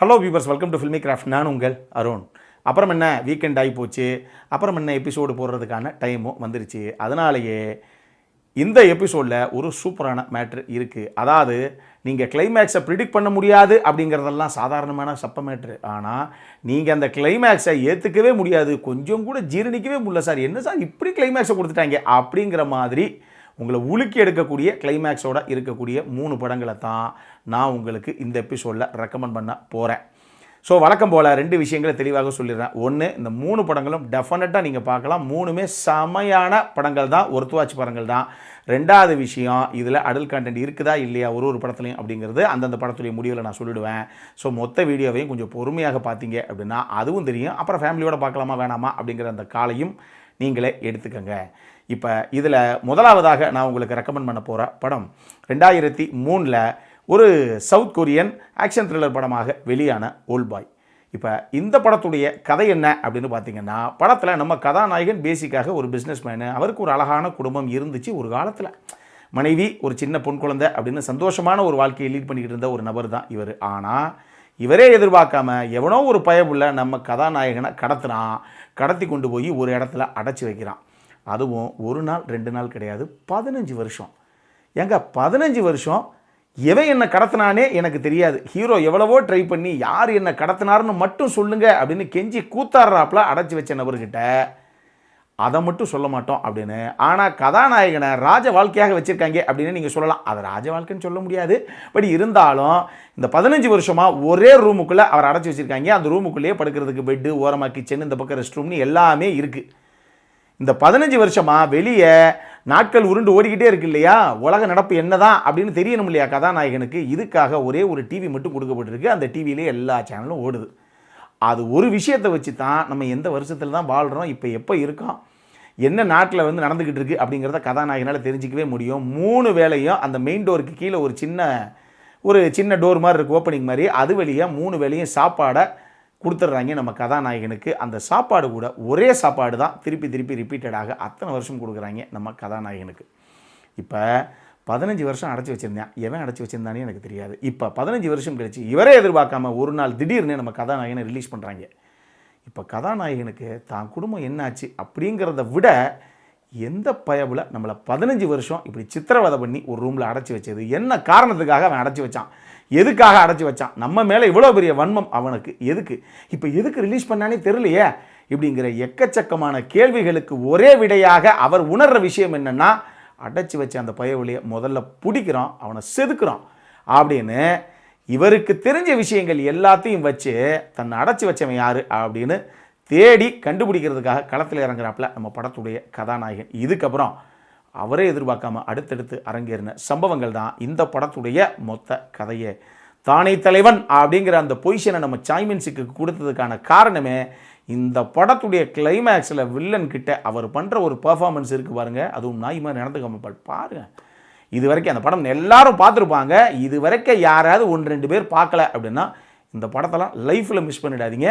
Hello viewers, welcome to filmi craft. நான் உங்கள் அருண். அப்புறம் என்ன, வீக்கெண்ட் ஆகி போச்சு. அப்புறம் என்ன, எபிசோடு போடுறதுக்கான டைமும் வந்துருச்சு. அதனாலேயே இந்த எபிசோடில் ஒரு சூப்பரான மேட்ரு இருக்குது. அதாவது நீங்கள் கிளைமேக்ஸை ப்ரிடிக்ட் பண்ண முடியாது அப்படிங்கிறதெல்லாம் சாதாரணமான சப்ப மேட்ரு. ஆனால் நீங்கள் அந்த கிளைமேக்ஸை ஏற்றுக்கவே முடியாது, கொஞ்சம் கூட ஜீரணிக்கவே முடியல. சார் என்ன சார் இப்படி கிளைமேக்ஸை கொடுத்துட்டாங்க அப்படிங்கிற மாதிரி உங்களை உலுக்கி எடுக்கக்கூடிய கிளைமேக்ஸோட இருக்கக்கூடிய 3 படங்களை தான் நான் உங்களுக்கு இந்த எபிசோடில் ரெக்கமெண்ட் பண்ண போகிறேன். ஸோ வழக்கம் போல் 2 விஷயங்களை தெளிவாக சொல்லிடுறேன். ஒன்று, இந்த 3 படங்களும் டெஃபினட்டாக நீங்கள் பார்க்கலாம். 3மே செமையான படங்கள் தான், ஒர்த்துவாட்சி படங்கள் தான். 2வது விஷயம், இதில் அடல்ட் கண்டென்ட் இருக்குதா இல்லையா ஒரு படத்துலையும் அப்படிங்கிறது அந்தந்த படத்துடைய முடிவில் நான் சொல்லிவிடுவேன். ஸோ மொத்த வீடியோவையும் கொஞ்சம் பொறுமையாக பார்த்தீங்க அப்படின்னா அதுவும் தெரியும். அப்புறம் ஃபேமிலியோட பார்க்கலாமா வேணாமா அப்படிங்கிற அந்த காலையும் நீங்களே எடுத்துக்கங்க. இப்போ இதில் முதலாவதாக நான் உங்களுக்கு ரெக்கமெண்ட் பண்ண போகிற படம் 2003 ஒரு சவுத் கொரியன் ஆக்ஷன் த்ரில்லர் படமாக வெளியான ஓல்ட் பாய். இப்போ இந்த படத்துடைய கதை என்ன அப்படின்னு பார்த்தீங்கன்னா, படத்தில் நம்ம கதாநாயகன் பேசிக்காக ஒரு பிஸ்னஸ் மேனு. அவருக்கு ஒரு அழகான குடும்பம் இருந்துச்சு. ஒரு காலத்தில் மனைவி, ஒரு சின்ன பொன் குழந்தை அப்படின்னு சந்தோஷமான ஒரு வாழ்க்கையை லீட் பண்ணிக்கிட்டு இருந்த ஒரு நபர் தான் இவர். ஆனால் இவரே எதிர்பார்க்காம எவனோ ஒரு பயமுள்ள நம்ம கதாநாயகனை கடத்தி கொண்டு போய் ஒரு இடத்துல அடைச்சி வைக்கிறான். அதுவும் 1 நாள் 2 நாள் கிடையாது, 15 வருஷம். ஏங்க 15 வருஷம் எவன் என்ன கடத்தினானே எனக்கு தெரியாது. ஹீரோ எவ்வளவோ ட்ரை பண்ணி யார் என்ன கடத்தினார்னு மட்டும் சொல்லுங்க அப்படின்னு கெஞ்சி கூத்தாடுறாப்புல அடைச்சி வச்ச நபர்கிட்ட அதை மட்டும் சொல்ல மாட்டோம் அப்படின்னு. ஆனால் கதாநாயகனை ராஜ வாழ்க்கையாக வச்சுருக்காங்க அப்படின்னு நீங்கள் சொல்லலாம். அதை ராஜ வாழ்க்கைன்னு சொல்ல முடியாது. பட் இருந்தாலும் இந்த 15 வருஷமாக ஒரே ரூமுக்குள்ளே அவர் அடைச்சி வச்சுருக்காங்க. அந்த ரூமுக்குள்ளேயே படுக்கிறதுக்கு பெட்டு, ஓரமாக கிச்சன், இந்த பக்கம் ரெஸ்ட் ரூம்னு எல்லாமே இருக்குது. இந்த 15 வருஷமாக வெளியே நாட்கள் உருண்டு ஓடிக்கிட்டே இருக்கு இல்லையா, உலக நடப்பு என்னதான் அப்படின்னு தெரியணும் இல்லையா கதாநாயகனுக்கு. இதுக்காக ஒரே ஒரு டிவி மட்டும் கொடுக்கப்பட்டிருக்கு. அந்த டிவியிலே எல்லா சேனலும் ஓடுது. அது ஒரு விஷயத்தை வச்சு தான் நம்ம எந்த வருஷத்தில் தான் வாழ்கிறோம், இப்போ எப்போ இருக்கோம், என்ன நாட்டில் நடந்துக்கிட்டு இருக்குது அப்படிங்கிறத கதாநாயகனால் தெரிஞ்சிக்கவே முடியும். 3 வேளையும் அந்த மெயின் டோருக்கு கீழே ஒரு சின்ன டோர் மாதிரி இருக்குது, ஓப்பனிங் மாதிரி. அது வழியாக 3 வேளையும் சாப்பாடை கொடுத்துட்றாங்க நம்ம கதாநாயகனுக்கு. அந்த சாப்பாடு கூட ஒரே சாப்பாடு தான் திருப்பி ரிப்பீட்டடாக அத்தனை வருஷம் கொடுக்குறாங்க நம்ம கதாநாயகனுக்கு. இப்போ 15 வருஷம் அடைச்சி வச்சுருந்தேன், எவன் அடைச்சி வச்சுருந்தானே எனக்கு தெரியாது. இப்போ 15 வருஷம் கழிச்சு இவரே எதிர்பார்க்காம ஒரு நாள் திடீர்னு நம்ம கதாநாயகனை ரிலீஸ் பண்ணுறாங்க. இப்போ கதாநாயகனுக்கு தான் குடும்பம் என்னாச்சு அப்படிங்கிறத விட எந்த பயவில் நம்மளை 15 வருஷம் இப்படி சித்திரவதை பண்ணி ஒரு ரூமில் அடைச்சி வச்சது, என்ன காரணத்துக்காக அவன் அடைச்சி வச்சான், எதுக்காக அடைச்சி வச்சான், நம்ம மேலே இவ்வளோ பெரிய வன்மம் அவனுக்கு எதுக்கு ரிலீஸ் பண்ணானே தெரியலையே இப்படிங்கிற எக்கச்சக்கமான கேள்விகளுக்கு ஒரே விடையாக அவர் உணர்கிற விஷயம் என்னென்னா, அடைச்சி வச்ச அந்த பயவழியை முதல்ல பிடிக்கிறோம், அவனை செதுக்குறோம் அப்படின்னு இவருக்கு தெரிஞ்ச விஷயங்கள் எல்லாத்தையும் வச்சு தன்னை அடைச்சி வச்சவன் யார் அப்படின்னு தேடி கண்டுபிடிக்கிறதுக்காக களத்தில் இறங்குறாப்புல நம்ம படத்துடைய கதாநாயகன். இதுக்கப்புறம் அவரே எதிர்பார்க்காம அடுத்தடுத்து அரங்கேறின சம்பவங்கள் தான் இந்த படத்துடைய மொத்த கதையே. தானே தலைவன் அப்படிங்கிற அந்த பொசிஷனை நம்ம சாய்மின்ஸுக்கு கொடுத்ததுக்கான காரணமே இந்த படத்துடைய கிளைமேக்ஸில் வில்லன் கிட்ட அவர் பண்ணுற ஒரு பர்ஃபார்மன்ஸ் இருக்குது பாருங்கள். அதுவும் நாய் மாதிரி நடந்துக்காம பாருங்கள். இது வரைக்கும் அந்த படம் எல்லாரும் பார்த்துருப்பாங்க. இது வரைக்கும் யாராவது 1-2 பேர் பார்க்கல அப்படின்னா இந்த படத்தெல்லாம் லைஃப்பில் மிஸ் பண்ணிடாதீங்க.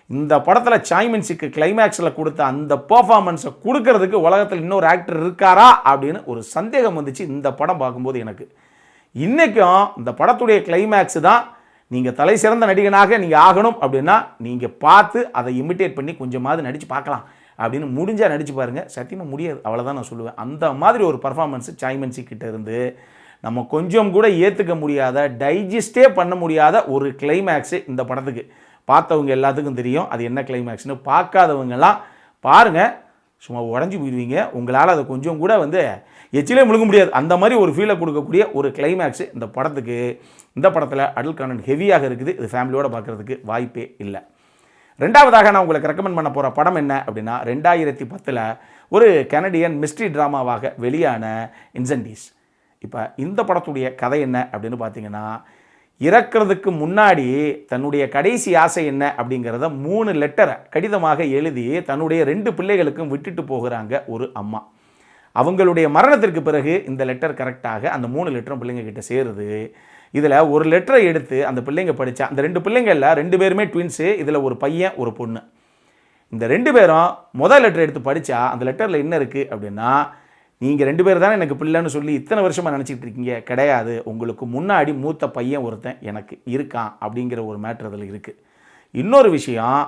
இந்த படத்தில் சாய்மின்ஸுக்கு கிளைமேக்ஸில் கொடுத்த அந்த பர்ஃபார்மன்ஸை கொடுக்கறதுக்கு உலகத்தில் இன்னொரு ஆக்டர் இருக்காரா அப்படின்னு ஒரு சந்தேகம் வந்துச்சு இந்த படம் பார்க்கும்போது எனக்கு. இன்றைக்கும் இந்த படத்துடைய கிளைமேக்ஸ் தான் நீங்கள் தலை சிறந்த நடிகனாக நீங்கள் ஆகணும் அப்படின்னா நீங்கள் பார்த்து அதை இமிட்டேட் பண்ணி கொஞ்சமாவது நடித்து பார்க்கலாம் அப்படின்னு முடிஞ்சால் நடித்து பாருங்கள். சத்தியமாக முடியாது, அவ்வளோதான் நான் சொல்லுவேன். அந்த மாதிரி ஒரு பர்ஃபார்மன்ஸு சாய்மின்ஸு கிட்ட இருந்து நம்ம கொஞ்சம் கூட ஏற்றுக்க முடியாத, டைஜஸ்டே பண்ண முடியாத ஒரு கிளைமேக்ஸு இந்த படத்துக்கு. பார்த்தவங்க எல்லாத்துக்கும் தெரியும் அது என்ன கிளைமேக்ஸ்னு. பார்க்காதவங்கெல்லாம் பாருங்கள், சும்மா உடஞ்சி போயிடுவீங்க. உங்களால் அதை கொஞ்சம் கூட எச்சிலே முழுங்க முடியாது. அந்த மாதிரி ஒரு ஃபீலை கொடுக்கக்கூடிய ஒரு கிளைமேக்ஸு இந்த படத்துக்கு. இந்த படத்தில் அடல்ட் கண்டென்ட் ஹெவியாக இருக்குது. இது ஃபேமிலியோடு பார்க்குறதுக்கு வாய்ப்பே இல்லை. 2வதாக நான் உங்களுக்கு ரெக்கமெண்ட் பண்ண போகிற படம் என்ன அப்படின்னா, 2010 ஒரு கனடியன் மிஸ்ட்ரி ட்ராமாவாக வெளியான இன்சென்டிஸ். இப்போ இந்த படத்துடைய கதை என்ன அப்படின்னு பார்த்தீங்கன்னா, இறக்கிறதுக்கு முன்னாடி தன்னுடைய கடைசி ஆசை என்ன அப்படிங்கிறத 3 லெட்டரை கடிதமாக எழுதி தன்னுடைய 2 பிள்ளைகளுக்கும் விட்டுட்டு போகிறாங்க ஒரு அம்மா. அவங்களுடைய மரணத்திற்கு பிறகு இந்த லெட்டர் கரெக்டாக அந்த 3 லெட்டரும் பிள்ளைங்க கிட்ட சேருது. இதில் ஒரு லெட்டரை எடுத்து அந்த பிள்ளைங்க படித்தா, அந்த 2 பிள்ளைங்களில் 2 பேருமே ட்வின்ஸு. இதில் ஒரு பையன் ஒரு பொண்ணு. இந்த 2 பேரும் முதல் லெட்டர் எடுத்து படித்தா அந்த லெட்டரில் என்ன இருக்குது அப்படின்னா, நீங்கள் 2 பேர் தானே எனக்கு பிள்ளைன்னு சொல்லி இத்தனை வருஷமாக நினச்சிக்கிட்டு இருக்கீங்க. கிடையாது, உங்களுக்கு முன்னாடி மூத்த பையன் ஒருத்தன் எனக்கு இருக்கான் அப்படிங்கிற ஒரு மேட்ரு அதில் இருக்குது. இன்னொரு விஷயம்,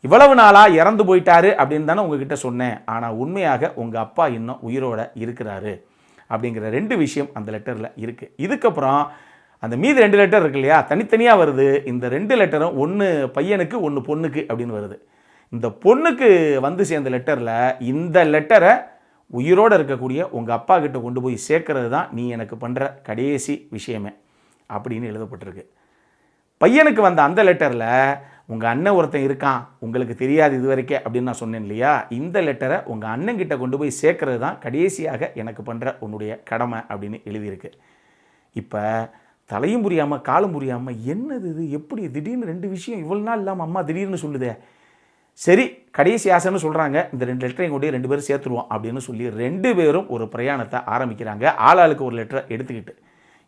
இவ்வளவு நாளாக இறந்து போயிட்டாரு அப்படின்னு தானே உங்ககிட்ட சொன்னேன். ஆனால் உண்மையாக உங்கள் அப்பா இன்னும் உயிரோடு இருக்கிறாரு அப்படிங்கிற 2 விஷயம் அந்த லெட்டரில் இருக்குது. இதுக்கப்புறம் அந்த மீதி 2 லெட்டர் இருக்கு இல்லையா, தனித்தனியாக வருது. இந்த 2 லெட்டரும் ஒன்று பையனுக்கு ஒன்று பொண்ணுக்கு அப்படின்னு வருது. இந்த பொண்ணுக்கு வந்து சேர்ந்த லெட்டரில் இந்த லெட்டரை உயிரோடு இருக்கக்கூடிய உங்கள் அப்பா கிட்ட கொண்டு போய் சேர்க்கறது தான் நீ எனக்கு பண்ணுற கடைசி விஷயமே அப்படின்னு எழுதப்பட்டிருக்கு. பையனுக்கு வந்த அந்த லெட்டரில் உங்கள் அண்ணன் ஒருத்தன் இருக்கான், உங்களுக்கு தெரியாது இது வரைக்கும் அப்படின்னு நான் சொன்னேன் இல்லையா, இந்த லெட்டரை உங்கள் அண்ணன்கிட்ட கொண்டு போய் சேர்க்கறது தான் கடைசியாக எனக்கு பண்ணுற உன்னுடைய கடமை அப்படின்னு எழுதியிருக்கு. இப்போ தலையும் புரியாமல் காலும் புரியாமல் என்னது இது, எப்படி திடீர்னு 2 விஷயம் இவ்வளோ நாள் இல்லாமல் அம்மா திடீர்னு சொல்லுதே. சரி, கடைசி ஆசைன்னு சொல்கிறாங்க, இந்த 2 லெட்டரையும் கொண்டு 2 பேரும் சேர்த்துருவோம் அப்படின்னு சொல்லி 2 பேரும் ஒரு பிரயாணத்தை ஆரம்பிக்கிறாங்க. ஆளாளுக்கு ஒரு லெட்டரை எடுத்துக்கிட்டு.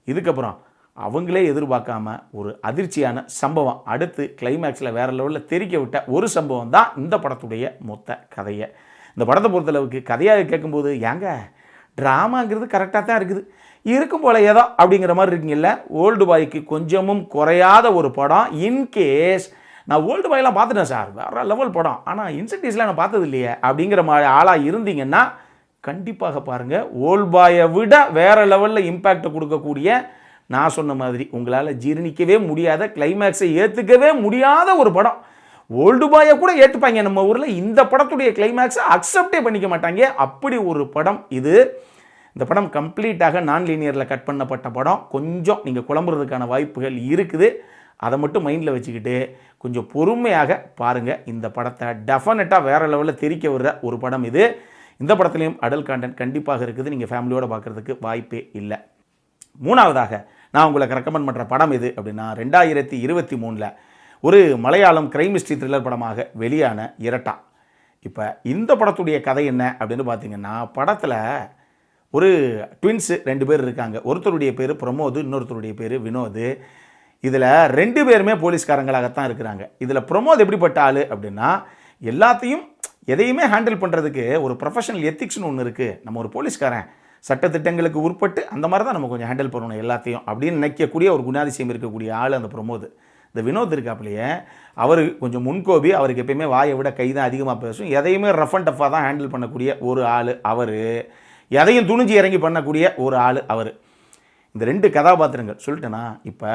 இதுக்கப்புறம் அவங்களே எதிர்பார்க்காம ஒரு அதிர்ச்சியான சம்பவம் அடுத்து கிளைமேக்ஸில் வேறு லெவலில் தெரிக்க விட்ட ஒரு சம்பவம் தான் இந்த படத்துடைய மொத்த கதையை. இந்த படத்தை பொறுத்தளவுக்கு கதையாக கேட்கும்போது ஏங்க ட்ராமாங்கிறது கரெக்டாக தான் இருக்குது, இருக்கும் போல ஏதோ அப்படிங்கிற மாதிரி இருக்குங்கல்ல. ஓல்டு பாய்க்கு கொஞ்சமும் குறையாத ஒரு படம். இன்கேஸ் நான் ஓல்டு பாயெலாம் பார்த்துட்டேன் சார், வேறு லெவல் படம், ஆனால் இன்சென்டிவ்ஸ்லாம் நான் பார்த்தது இல்லையே அப்படிங்கிற மாதிரி ஆளாக இருந்தீங்கன்னா கண்டிப்பாக பாருங்கள். ஓல்டு பாயை விட வேறு லெவலில் இம்பேக்டை கொடுக்கக்கூடிய, நான் சொன்ன மாதிரி உங்களால் ஜீரணிக்கவே முடியாத, கிளைமேக்ஸை ஏற்றுக்கவே முடியாத ஒரு படம். ஓல்டு பாயை கூட ஏற்றுப்பாங்க நம்ம ஊரில், இந்த படத்துடைய கிளைமேக்ஸை அக்செப்டே பண்ணிக்க மாட்டாங்க. அப்படி ஒரு படம் இது. இந்த படம் கம்ப்ளீட்டாக நான் லீனியரில் கட் பண்ணப்பட்ட படம். கொஞ்சம் நீங்கள் குழம்புறதுக்கான வாய்ப்புகள் இருக்குது. அதை மட்டும் மைண்டில் வச்சுக்கிட்டு கொஞ்சம் பொறுமையாக பாருங்கள். இந்த படத்தை டெஃபினட்டாக வேறு லெவலில் தெரிக்க விடுற ஒரு படம் இது. இந்த படத்துலையும் அடல்ட் கான்டென்ட் கண்டிப்பாக இருக்குது. நீங்கள் ஃபேமிலியோடு பார்க்குறதுக்கு வாய்ப்பே இல்லை. மூணாவதாக நான் உங்களுக்கு ரெக்கமெண்ட் பண்ணுற படம் எது அப்படின்னா 2023 ஒரு மலையாளம் கிரைம் மிஸ்ட்ரி த்ரில்லர் படமாக வெளியான இரட்டா. இப்போ இந்த படத்துடைய கதை என்ன அப்படின்னு பார்த்தீங்கன்னா, படத்தில் ஒரு ட்வின்ஸு 2 பேர் இருக்காங்க. ஒருத்தருடைய பேர் பிரமோத், இன்னொருத்தருடைய பேர் வினோத். இதில் 2 பேருமே போலீஸ்காரங்களாகத்தான் இருக்கிறாங்க. இதில் பிரமோத் எப்படிப்பட்ட ஆள் அப்படின்னா, எல்லாத்தையும் எதையுமே ஹேண்டில் பண்ணுறதுக்கு ஒரு ப்ரொஃபஷனல் எத்திக்ஸ்னு ஒன்று இருக்குது. நம்ம ஒரு போலீஸ்காரன் சட்டத்திட்டங்களுக்கு உட்பட்டு அந்த மாதிரி தான் நம்ம கொஞ்சம் ஹேண்டில் பண்ணணும் எல்லாத்தையும் அப்படின்னு நினைக்கக்கூடிய ஒரு குணாதிசயம் இருக்கக்கூடிய ஆள் அந்த பிரமோத். இந்த வினோத் இருக்காப்புலையே, அவர் கொஞ்சம் முன்கோபி, அவருக்கு எப்பயுமே வாயை விட கை தான் அதிகமாக பேசும், எதையுமே ரஃப் அண்ட் டஃப்பாக தான் ஹேண்டில் பண்ணக்கூடிய ஒரு ஆள் அவர். எதையும் துணிஞ்சு இறங்கி பண்ணக்கூடிய ஒரு ஆள் அவர். இந்த 2 கதாபாத்திரங்கள் சொல்லிட்டேன்னா, இப்போ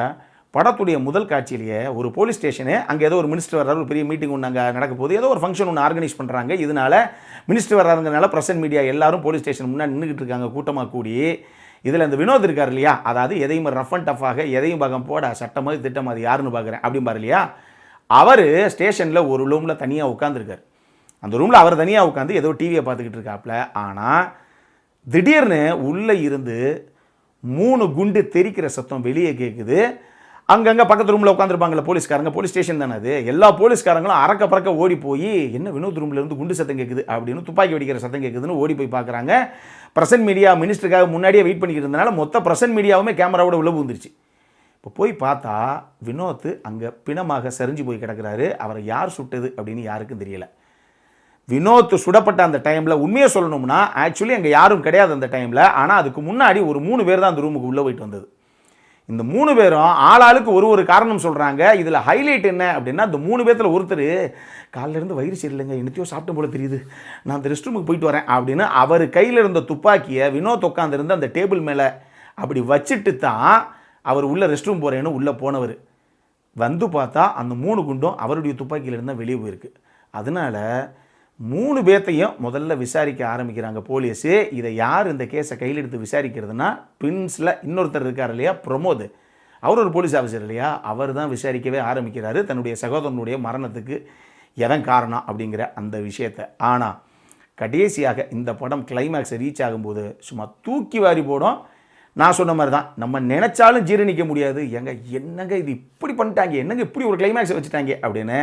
படத்துடைய முதல் காட்சியிலேயே ஒரு போலீஸ் ஸ்டேஷனு, அங்கே ஏதோ ஒரு மினிஸ்டர் வர்றாரு, ஒரு பெரிய மீட்டிங் ஒன்று அங்கே நடக்க போது, ஏதோ ஒரு ஃபங்க்ஷன் ஒன்று ஆர்கனைஸ் பண்ணுறாங்க. இதனால் மினிஸ்டர் வர்றாருங்கிறனால ப்ரெஸ் அண்ட் மீடியா எல்லாரும் போலீஸ் ஸ்டேஷன் முன்னாடி நின்றுக்கிட்டு இருக்காங்க கூட்டமாக கூடி. இதில் இந்த வினோத் இருக்கார் இல்லையா, அதாவது எதையும் ரஃப் அண்ட் டஃப்பாக எதையும் பாகம் போட சட்டம் மாதிரி திட்டம் அது யாருன்னு பார்க்குறேன் அப்படிம்பார் இல்லையா, அவர் ஸ்டேஷனில் ஒரு ரூமில் தனியாக உட்காந்துருக்கார். அந்த ரூமில் அவர் தனியாக உட்காந்து ஏதோ டிவியை பார்த்துக்கிட்டு இருக்காப்புல. ஆனால் திடீர்னு உள்ளே இருந்து 3 குண்டு தெரிக்கிற சத்தம் வெளியே கேட்குது. அங்கங்கே பக்கத்து ரூமில் உட்காந்துருப்பாங்கள்ல போலீஸ்காரங்க, போலீஸ் ஸ்டேஷன் தானே அது, எல்லா போலீஸ்காரங்களும் அறக்க பறக்க ஓடி போய் என்ன வினோத் ரூம்லேருந்து குண்டு சத்தம் கேட்குது அப்படின்னு, துப்பாக்கி வெடிக்கிற சத்தம் கேட்குதுன்னு ஓடி போய் பார்க்குறாங்க. பிரசன்ட் மீடியா மினிஸ்டருக்காக முன்னாடியே வெயிட் பண்ணிக்கிட்டு இருந்தனால மொத்த பிரசன்ட் மீடியாவுமே கேமராவோட உள்ள வந்துருச்சு. இப்போ போய் பார்த்தா வினோத் அங்கே பிணமாக சரிஞ்சு போய் கிடக்கிறாரு. அவரை யார் சுட்டது அப்படின்னு யாருக்கும் தெரியலை. வினோத் சுடப்பட்ட அந்த டைமில் உண்மையை சொல்லணும்னா ஆக்சுவலி அங்கே யாரும் கிடையாது அந்த டைமில். ஆனால் அதுக்கு முன்னாடி ஒரு 3 பேர் தான் அந்த ரூமுக்கு உள்ளே போயிட்டு வந்தது. இந்த 3 பேரும் ஆளாளுக்கு ஒரு காரணம் சொல்கிறாங்க. இதில் ஹைலைட் என்ன அப்படின்னா, இந்த 3 பேர்த்தில் ஒருத்தர் காலிலேருந்து வயிறு சரியில்லைங்க, என்னத்தையோ சாப்பிட்ட போல தெரியுது, நான் அந்த ரெஸ்ட் ரூமுக்கு போயிட்டு வரேன் அப்படின்னு அவர் கையில் இருந்த துப்பாக்கியை வினோத் உட்காந்துருந்து அந்த டேபிள் மேலே அப்படி வச்சுட்டு தான் அவர் உள்ளே ரெஸ்ட் ரூம் போகிறேன்னு உள்ளே போனவர். வந்து பார்த்தா அந்த 3 குண்டும் அவருடைய துப்பாக்கியிலேருந்து தான் வெளியே போயிருக்கு. அதனால் 3 பேர்த்தையும் முதல்ல விசாரிக்க ஆரம்பிக்கிறாங்க போலீஸு. இதை யார் இந்த கேஸை கையில் எடுத்து விசாரிக்கிறதுனா, ட்வின்ஸில் இன்னொருத்தர் இருக்கார் இல்லையா பிரமோத், அவர் ஒரு போலீஸ் ஆஃபீஸர் இல்லையா, அவர் தான் விசாரிக்கவே ஆரம்பிக்கிறாரு தன்னுடைய சகோதரனுடைய மரணத்துக்கு எதன் காரணம் அப்படிங்கிற அந்த விஷயத்தை. ஆனால் கடைசியாக இந்த படம் கிளைமேக்ஸை ரீச் ஆகும்போது சும்மா தூக்கி வாரி போடும். நான் சொன்ன மாதிரி தான், நம்ம நினச்சாலும் ஜீரணிக்க முடியாது. என்னங்க இது இப்படி பண்ணிட்டாங்க, என்னங்க இப்படி ஒரு கிளைமேக்ஸை வச்சுட்டாங்க அப்படின்னு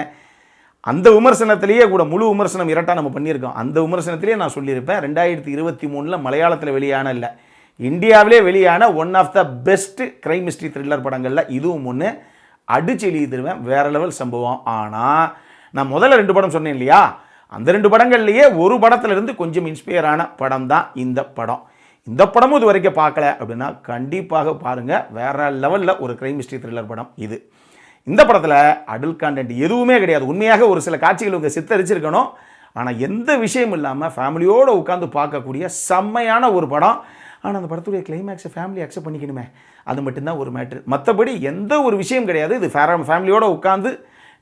அந்த விமர்சனத்திலேயே கூட முழு விமர்சனம் இரட்டா நம்ம பண்ணியிருக்கோம். அந்த விமர்சனத்திலேயே நான் சொல்லியிருப்பேன், 2023 மலையாளத்தில் வெளியான இல்லை, இந்தியாவிலே வெளியான one of the best crime mystery thriller படங்களில் இதுவும் ஒன்று. அடிச்சு எழுதிடுவேன், வேறு லெவல் சம்பவம். ஆனால் நான் முதல்ல 2 படம் சொன்னேன் இல்லையா, அந்த 2 படங்கள்லேயே ஒரு படத்துலேருந்து கொஞ்சம் இன்ஸ்பயர் ஆன படம் தான் இந்த படம். இந்த படமும் இது வரைக்கும் பார்க்கல அப்படின்னா கண்டிப்பாக பாருங்கள். வேறு லெவலில் ஒரு கிரைம் மிஸ்ட்ரி த்ரில்லர் படம் இது. இந்த படத்தில் அடல்ட் கான்டென்ட் எதுவுமே கிடையாது. உண்மையாக ஒரு சில காட்சிகள் உங்கள் சித்தரிச்சிருக்கணும். ஆனால் எந்த விஷயமும் இல்லாமல் ஃபேமிலியோடு உட்காந்து பார்க்கக்கூடிய செம்மையான ஒரு படம். ஆனால் அந்த படத்துடைய கிளைமேக்ஸை ஃபேமிலி அக்செப்ட் பண்ணிக்கணுமே, அது மட்டும்தான் ஒரு மேட்ரு. மற்றபடி எந்த ஒரு விஷயம் கிடையாது. இது ஃபேமிலியோடு உட்காந்து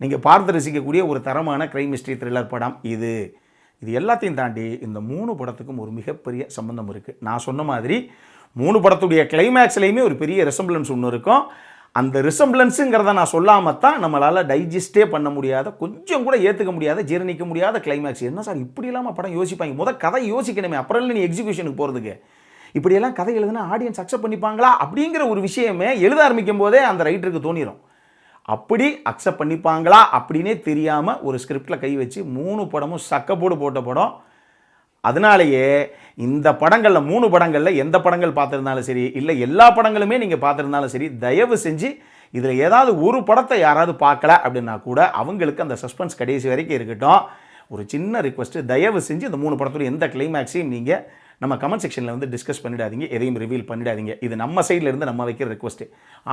நீங்கள் பார்த்து ரசிக்கக்கூடிய ஒரு தரமான கிரைம் மிஸ்ட்ரி த்ரில்லர் படம் இது. இது எல்லாத்தையும் தாண்டி இந்த 3 படத்துக்கும் ஒரு மிகப்பெரிய சம்பந்தம் இருக்குது. நான் சொன்ன மாதிரி 3 படத்துடைய கிளைமேக்ஸ்லேயுமே ஒரு பெரிய ரெசம்பிளன்ஸ் ஒன்று இருக்கும். அந்த ரிசம்பிளன்ஸுங்கிறத நான் சொல்லாமல் தான் நம்மளால் டைஜஸ்டே பண்ண முடியாத, கொஞ்சம் கூட ஏற்றுக்க முடியாத, ஜீரணிக்க முடியாத கிளைமேக்ஸ். என்ன சார் இப்படி இல்லாமல் படம் யோசிப்பாங்க? கதை யோசிக்கணுமே, அப்புறம் இல்லை நீ எக்ஸிக்யூஷனுக்கு போகிறதுக்கு. இப்படியெல்லாம் கதை எழுதுனா ஆடியன்ஸ் அக்செப்ட் பண்ணிப்பாங்களா அப்படிங்கிற ஒரு விஷயமே எழுத ஆரம்பிக்கும் போதே அந்த ரைட்டருக்கு தோணிடும். அப்படி அக்செப்ட் பண்ணிப்பாங்களா அப்படின்னே தெரியாமல் ஒரு ஸ்கிரிப்டில் கை வச்சு 3 படமும் சக்கப்போடு போட்ட படம். அதனாலேயே இந்த படங்களில் 3 படங்களில் எந்த படங்கள் பார்த்துருந்தாலும் சரி, இல்லை எல்லா படங்களுமே நீங்கள் பார்த்துருந்தாலும் சரி, தயவு செஞ்சு இதில் ஏதாவது ஒரு படத்தை யாராவது பார்க்கல அப்படின்னா கூட அவங்களுக்கு அந்த சஸ்பென்ஸ் கடைசி வரைக்கும் இருக்கட்டும். ஒரு சின்ன ரிக்வெஸ்ட்டு, தயவு செஞ்சு இந்த 3 படத்துடைய எந்த கிளைமேக்ஸையும் நீங்கள் நம்ம கமெண்ட் செக்ஷனில் வந்து டிஸ்கஸ் பண்ணிடாதீங்க, எதையும் ரிவீல் பண்ணிடாதீங்க. இது நம்ம சைட்லேருந்து நம்ம வைக்கிற ரிக்வெஸ்ட்டு.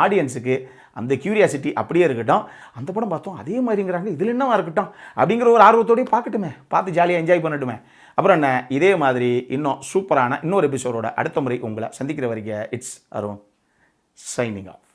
ஆடியன்ஸுக்கு அந்த க்யூரியாசிட்டி அப்படியே இருக்கட்டும். அந்த படம் பார்த்தோம் அதே மாதிரிங்கிறாங்க, இதில் என்னவா இருக்கட்டும் அப்படிங்கிற ஒரு ஆர்வத்தோடய பார்க்கட்டுமே, பார்த்து ஜாலியாக என்ஜாய் பண்ணட்டுமே. அப்புறம் என்ன, இதே மாதிரி இன்னும் சூப்பரான இன்னொரு எபிசோடோட அடுத்த முறை உங்களை சந்திக்கிற வரைக்கும் இட்ஸ் அருண் சைனிங் ஆஃப்.